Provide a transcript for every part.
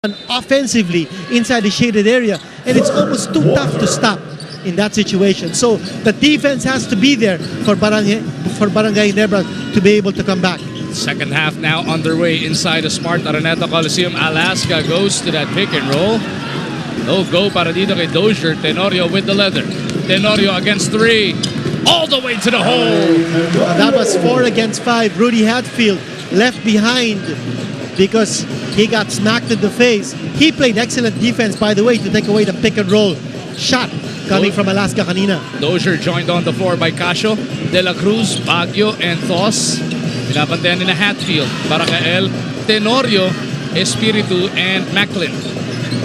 offensively inside the shaded area, and it's almost too tough to stop in that situation. So the defense has to be there for Barangay Ginebra to be able to come back. Second half now underway inside the Smart Araneta Coliseum. Alaska goes to that pick and roll. No go para dito kay Dozier. Tenorio with the leather. Tenorio against 3. All the way to the hole. That was 4 against 5. Rudy Hatfield left behind because he got smacked in the face. He played excellent defense, by the way, to take away the pick and roll shot coming from Alaska kanina. Dozier joined on the floor by Casio, De La Cruz, Baguio, and Thos. Pinabantayan ni na Hatfield, Barakael, Tenorio, Espiritu, and Macklin.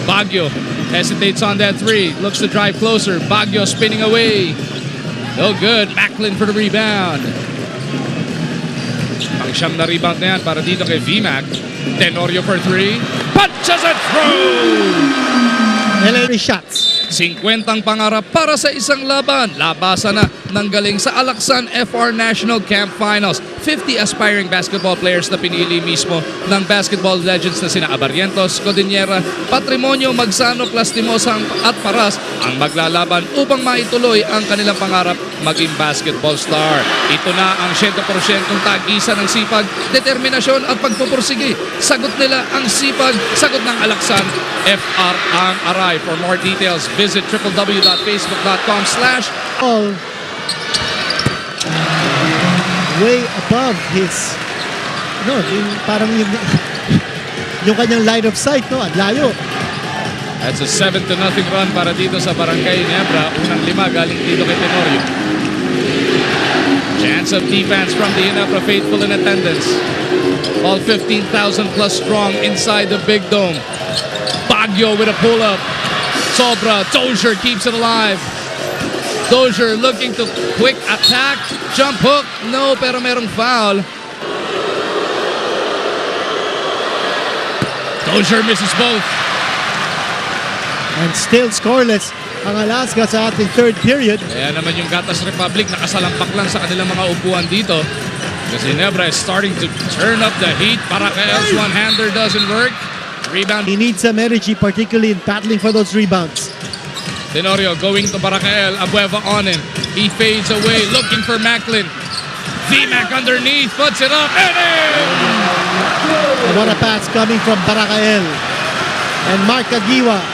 Baguio hesitates on that 3, looks to drive closer. Baguio spinning away. No good. Macklin for the rebound. Pang-siyam na rebound na yan para dito kay VMAC. Tenorio for 3. Punches and throws! Hilary shots. 50 pangarap para sa isang laban. Labasan na ng galing sa Alaksan FR National Camp Finals. 50 aspiring basketball players na pinili mismo ng basketball legends na sina Abarrientos, Codinera, Patrimonio, Magsano, Plastimosa at Paras ang maglalaban upang maituloy ang kanilang pangarap maging basketball star. Ito na ang 100% tagisan ng sipag, determinasyon at pagpupursige. Sagot nila ang sipag, sagot ng Alaksan FR ang aray. For more details, visit www.facebook.com/ All way above his parang yung kanyang line of sight, no? At layo. That's a 7-0 run para dito sa Barangay Ginebra. Unang 5 galing dito kay Tenorio. Chance of defense from the Ginebra faithful in attendance. All 15,000 plus strong inside the big dome. Baguio with a pull-up. Sobra. Dozier keeps it alive. Dozier looking to quick attack. Jump hook. No, pero merong foul. Dozier misses both. And still scoreless ang Alaska sa ating third period. Kaya naman yung Gatas Republic nakasalampak lang sa kanilang mga upuan dito. Kasi Ginebra is starting to turn up the heat. Barakael's one-hander doesn't work. Rebound. He needs some energy, particularly in battling for those rebounds. Tenorio going to Barakael. Abueva on him. He fades away looking for Macklin. VMAC underneath. Puts it up. And in! What a pass coming from Barakael. And Mark Agiwa.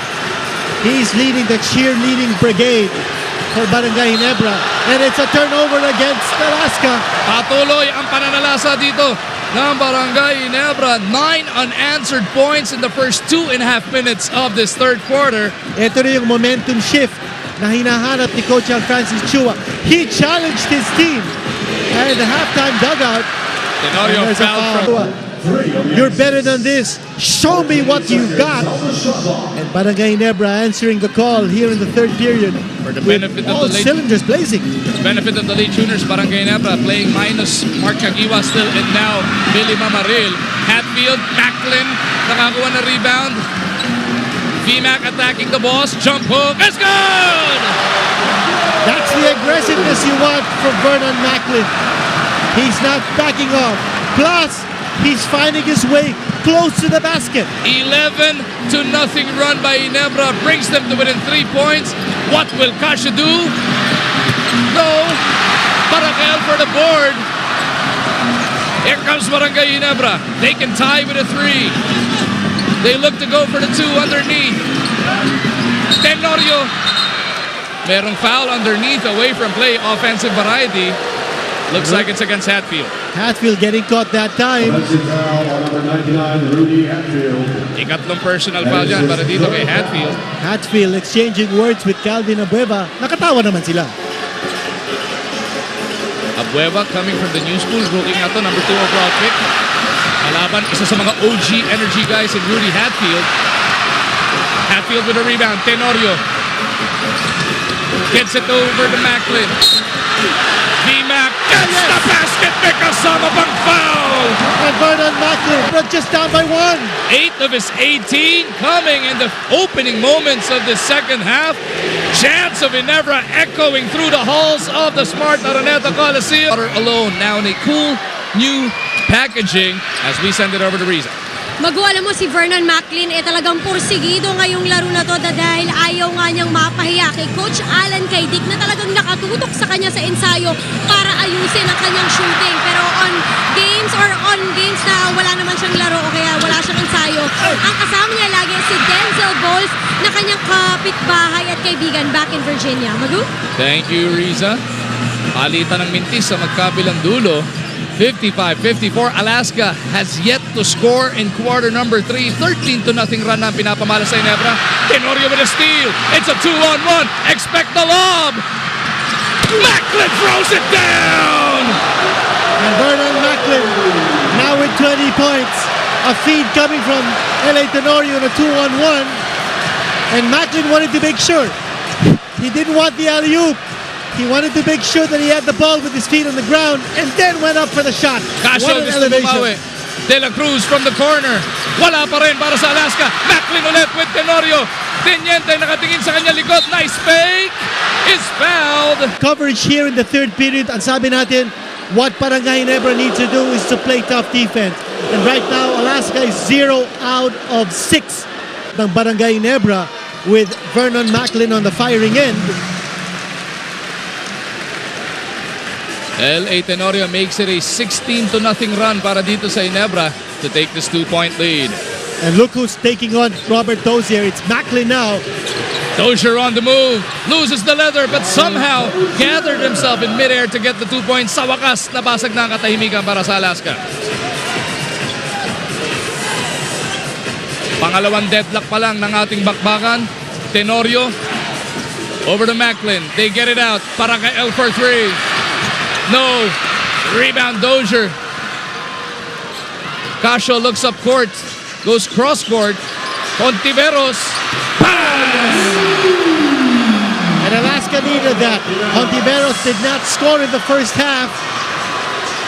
He's leading the cheerleading brigade for Barangay Ginebra. And it's a turnover against Alaska. Patuloy ang pananalasa dito ng Barangay Ginebra. 9 unanswered points in the first 2.5 minutes of this third quarter. Ito na yung momentum shift na hinahanap ni Coach Francis Chua. He challenged his team. And the halftime dugout. Tenorio fouled from... You're better than this. Show me what you got. And Barangay Ginebra answering the call here in the third period. For the benefit of all the late cylinders blazing. benefit of the late tuners, Barangay Ginebra playing minus Mark Agiwa still, and now Billy Mamaril. Hatfield, Macklin, nakakuha na rebound. VMAC attacking the boss. Jump hook. It's good! That's the aggressiveness you want from Vernon Macklin. He's not backing off. Plus, he's finding his way close to the basket. 11-0 run by Ginebra brings them to within 3 points. What will Casio do? No. Barakael for the board. Here comes Barangay Ginebra. They can tie with a 3. They look to go for the 2 underneath. Tenorio. Merong foul underneath, away from play, offensive variety. Looks like it's against Hatfield. Hatfield getting caught that time. Ikatlong personal foul dyan para dito kay Hatfield. Hatfield exchanging words with Calvin Abueva. Nakatawa naman sila. Abueva coming from the new school, rookie nga to, number 2 overall pick. Kalaban, isa sa mga OG energy guys in Rudy Hatfield. Hatfield with a rebound. Tenorio gets it over to Macklin. VMAC gets the basket. May kasama pang foul. And Vernon Macklin, but just down by 1. 8 of his 18 coming in the opening moments of the second half. Chance of Ginebra echoing through the halls of the Smart Araneta Coliseum. Alone now in a cool new packaging as we send it over to Riza. Alam mo, si Vernon Macklin talagang pursigido ngayong laro na to dahil ayaw nga niyang mapahiya kay Coach Alan Kaidik na talagang nakatutok sa kanya sa ensayo para ayusin ang kanyang shooting. Pero on games na wala naman siyang laro o kaya wala siyang ensayo, ang kasama niya lagi si Denzel Bowles na kanyang kapitbahay at kaibigan back in Virginia. Magu? Thank you, Riza. Palitan ng mintis sa magkabilang dulo. 55-54, Alaska has yet to score in quarter number 3. 13-0 run na ang pinapamala sa Ginebra. Tenorio with a steal. It's a 2-on-1. Expect the lob. Macklin throws it down. And Vernon Macklin now with 20 points. A feed coming from LA Tenorio in a 2-on-1. And Macklin wanted to make sure. He didn't want the alley-oop. He wanted to make sure that he had the ball with his feet on the ground and then went up for the shot. Casio What an gusto elevation. bumawi. De La Cruz from the corner. Wala pa rin para sa Alaska. Macklin ulit with Tenorio. Teniente nakatingin sa kanya likod. Nice fake. Is fouled. Coverage here in the third period. Ang sabi natin, what Barangay Ginebra needs to do is to play tough defense. And right now, Alaska is 0 out of 6 ng Barangay Ginebra with Vernon Macklin on the firing end. LA Tenorio makes it a 16-0 run para dito sa Ginebra to take this 2-point lead. And look who's taking on Robert Dozier. It's Macklin now. Dozier on the move, loses the leather but somehow gathered himself in midair to get the 2 points. Sa wakas, nabasag na ang katahimikan para sa Alaska. Pangalawang deadlock pa lang ng ating bakbakan. Tenorio over to Macklin. They get it out. Para kay L for 3. No. Rebound Dozier. Casio looks up court. Goes cross court. Contiveros. Pass! And Alaska needed that. Contiveros did not score in the first half.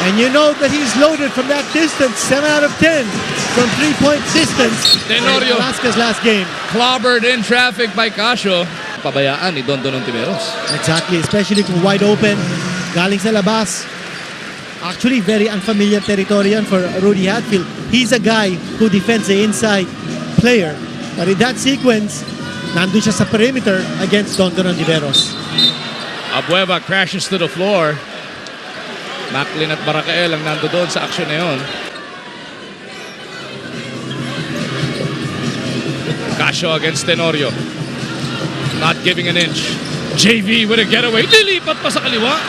And you know that he's loaded from that distance. 7 out of 10 from 3-point distance. Tenorio. Alaska's last game. Clobbered in traffic by Casio. Pabayaan ni Don Tiveros. Exactly. Especially kung wide open. Galing sa labas. Actually, very unfamiliar territory for Rudy Hatfield. He's a guy who defends the inside player. But in that sequence, nandun siya sa perimeter against Don Tiveros. Abueva crashes to the floor. Macklin at Barakael ang nando doon sa aksyon na yun. Casio against Tenorio. Not giving an inch. JV with a getaway. Nilipat pa sa kaliwa.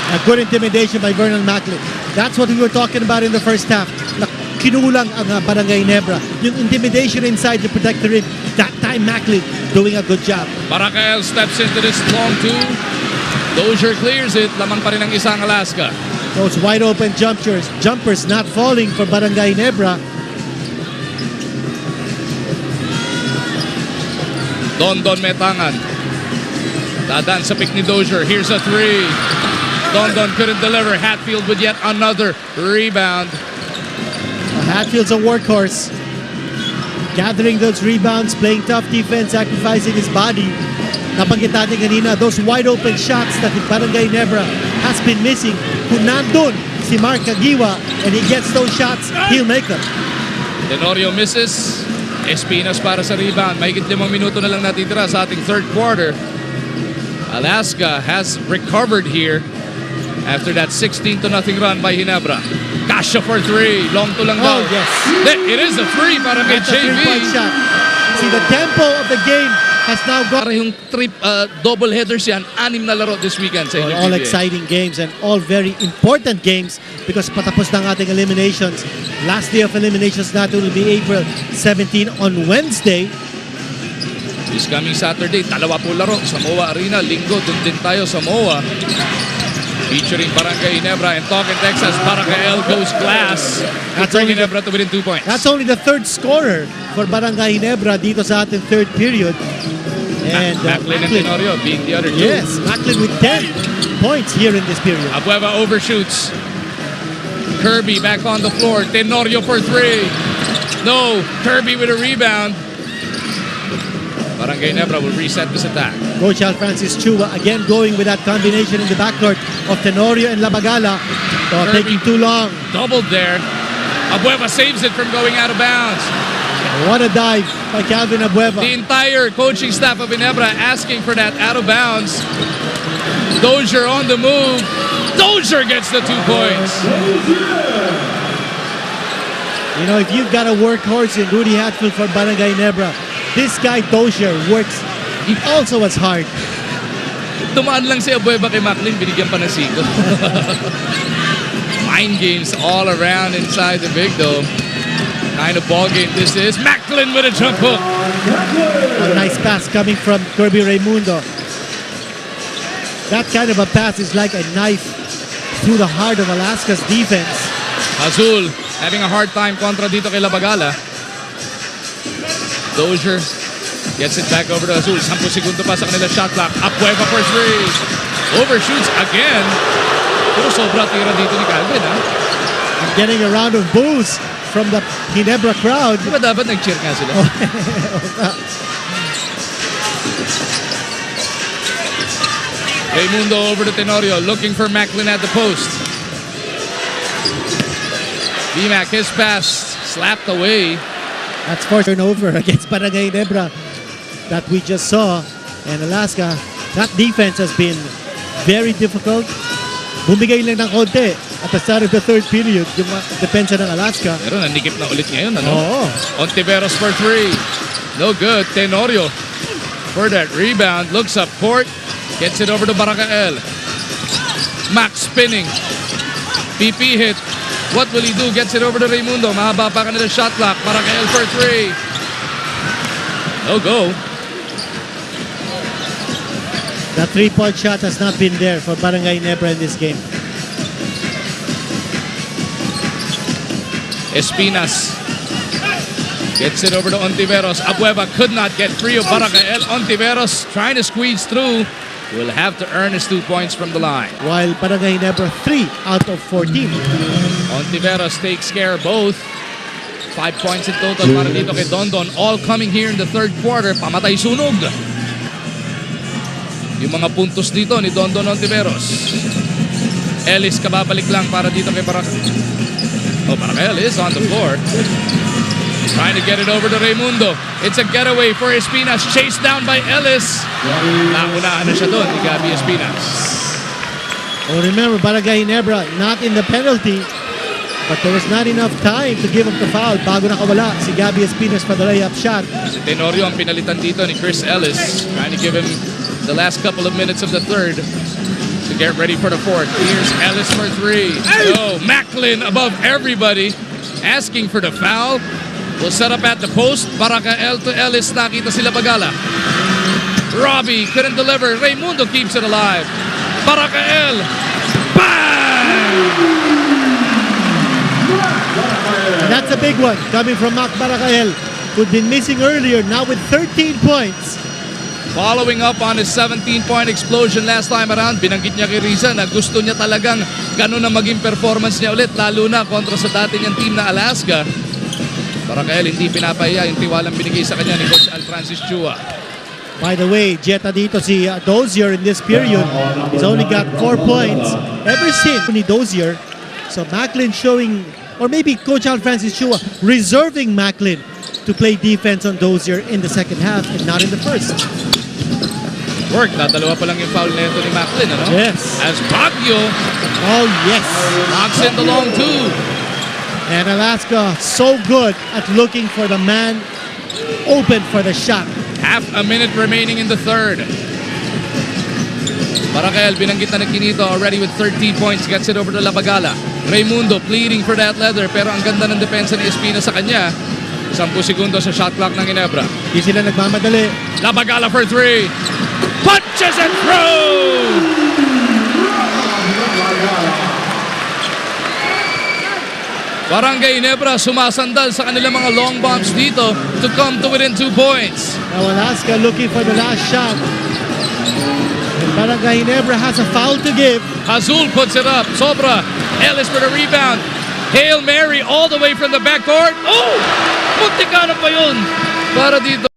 A good intimidation by Vernon Macklin. That's what we were talking about in the first half. Kinulang ang Barangay Ginebra. Yung intimidation inside to protect the rim. That time Macklin doing a good job. Barakael steps into this long two. Dozier clears it. Lamang pa rin ang isang Alaska. Those wide open jumpers not falling for Barangay Ginebra. Don Metangan. Dadaan sa pick ni Dozier. Here's a three. Don couldn't deliver. Hatfield with yet another rebound. Hatfield's a workhorse. Gathering those rebounds, playing tough defense, sacrificing his body. Nabanggit natin kanina, those wide open shots that Barangay Ginebra has been missing. Kung nandun si Mark Agiwa and he gets those shots, he'll make them. Tenorio misses. Espinas para sa rebound. Mahigit 5 minuto na lang natitira sa ating third quarter. Alaska has recovered here after that 16-0 run by Ginebra. Casio for 3. Long to lang daw. Oh, yes. It is a 3 para kay That's a JV. three-point shot. See, the tempo of the game has now gone. Parehong double headers yan. 6 na laro this weekend sa All NBA. exciting games and all very important games because patapos na ang ating eliminations. Last day of eliminations natin will be April 17 on Wednesday. This coming Saturday, 2 po laro sa MOA Arena. Linggo, dun din tayo sa MOA. Featuring Barangay Ginebra and Talk in Texas. Barangay goes glass. That's only Ginebra to within 2 points. That's only the third scorer for Barangay Ginebra dito sa ating third period. And Macklin and Tenorio being the other two. Yes, Macklin with 10 points here in this period. Abueva overshoots. Kirby back on the floor. Tenorio for 3. No. Kirby with a rebound. Barangay Ginebra will reset this attack. Coach Al Francis Chua again going with that combination in the backcourt of Tenorio and Labagala. Kirby Taking too long. doubled there. Abueva saves it from going out of bounds. What a dive by Calvin Abueva. The entire coaching staff of Ginebra asking for that out of bounds. Dozier on the move. Dozier gets the 2 points. You know, if you've got a workhorse in Rudy Hatfield for Barangay Ginebra, this guy Dozier works also as hard. Dumaan lang si Abueva kay Macklin, binigyan pa ng siko. Mind games all around inside the big dome. Kind of ball game this is. Macklin with a jump hook. A nice pass coming from Kirby Raimundo. That kind of a pass is like a knife through the heart of Alaska's defense. Azul having a hard time kontra dito kay Labagala. Dozier gets it back over to Azul. 10 segundo pa sa kanila shot clock. Abueva for 3. Overshoots again. Pero sobra tira dito ni Calvin, ha? And getting a round of boos from the Ginebra crowd. Di ba dapat nag-cheer nga sila? Raimundo over to Tenorio, looking for Macklin at the post. BMAC, his pass, slapped away. That's for turnover against Barangay Ginebra that we just saw. And Alaska, that defense has been very difficult. Bumigay lang ng konti at the start of the third period, yung depensa ng Alaska. Pero nanikip na ulit ngayon, ano? Oo. Ontiveros for 3. No good. Tenorio for that rebound. Looks up court. Gets it over to Barakael. Max spinning. PP hit. What will he do? Gets it over to Raimundo. Mahaba pa kanila shot clock. Barakael for 3. No go. That three-point shot has not been there for Barangay Ginebra in this game. Espinas gets it over to Ontiveros. Abueva could not get free of Barakael. Ontiveros trying to squeeze through. Will have to earn his 2 points from the line. While Barangay Ginebra 3 out of 14. Ontiveros takes care of both. 5 points in total para dito kay Dondon. All coming here in the third quarter. Pamatay sunog. Yung mga puntos dito ni Dondon Ontiveros. Ellis kababalik lang para dito kay Barakael. Oh, Barakael is on the floor. Trying to get it over to Raimundo. It's a getaway for Espinas. Chased down by Ellis. Naunahan na siya doon ni Gabby Espinas. Oh, remember, Barangay Ginebra not in the penalty, but there was not enough time to give up the foul bago nakawala si Gabby Espinas for the layup shot. Si Tenorio ang pinalitan dito ni Chris Ellis. Trying to give him the last couple of minutes of the third to get ready for the fourth. Here's Ellis for 3. No, Macklin above everybody. Asking for the foul. Will set up at the post. Barakael to Ellis. Nakita sila Bagala. Robbie couldn't deliver. Raimundo keeps it alive. Barakael. Bang! That's a big one coming from Mac Barakael, who'd been missing earlier, now with 13 points. Following up on his 17-point explosion last time around, binanggit niya kay Riza na gusto niya talagang ganun na maging performance niya ulit, lalo na kontra sa dati niyang team na Alaska. Barakael hindi pinapahiya yung tiwalang binigay sa kanya ni Coach Al Francis Chua. By the way, Jetta dito si Dozier in this period. He's only got 4 points ever since ni Dozier. So Macklin showing, or maybe Coach Al Francis Chua reserving Macklin to play defense on Dozier in the second half and not in the first. Work, dalawa pa lang yung foul na ito ni Macklin, ano? Yes. As Baguio Oh, yes. knocks in the long two. And Alaska so good at looking for the man open for the shot. Half a minute remaining in the third. Barakael, binanggit na Kinito already with 13 points. Gets it over to Labagala. Raimundo pleading for that leather, pero ang ganda ng depensa ni Espina sa kanya. 10 segundo sa shot clock ng Ginebra. Di sila nagmamadali. Labagala for 3. Punches and throws! Barangay Ginebra sumasandal sa kanilang mga long bombs dito to come to within 2 points. Now Alaska looking for the last shot. And Barangay Ginebra has a foul to give. Azul puts it up. Sobra. Ellis for the rebound. Hail Mary all the way from the backcourt. Oh! Muntik ka na pa yun. Para dito.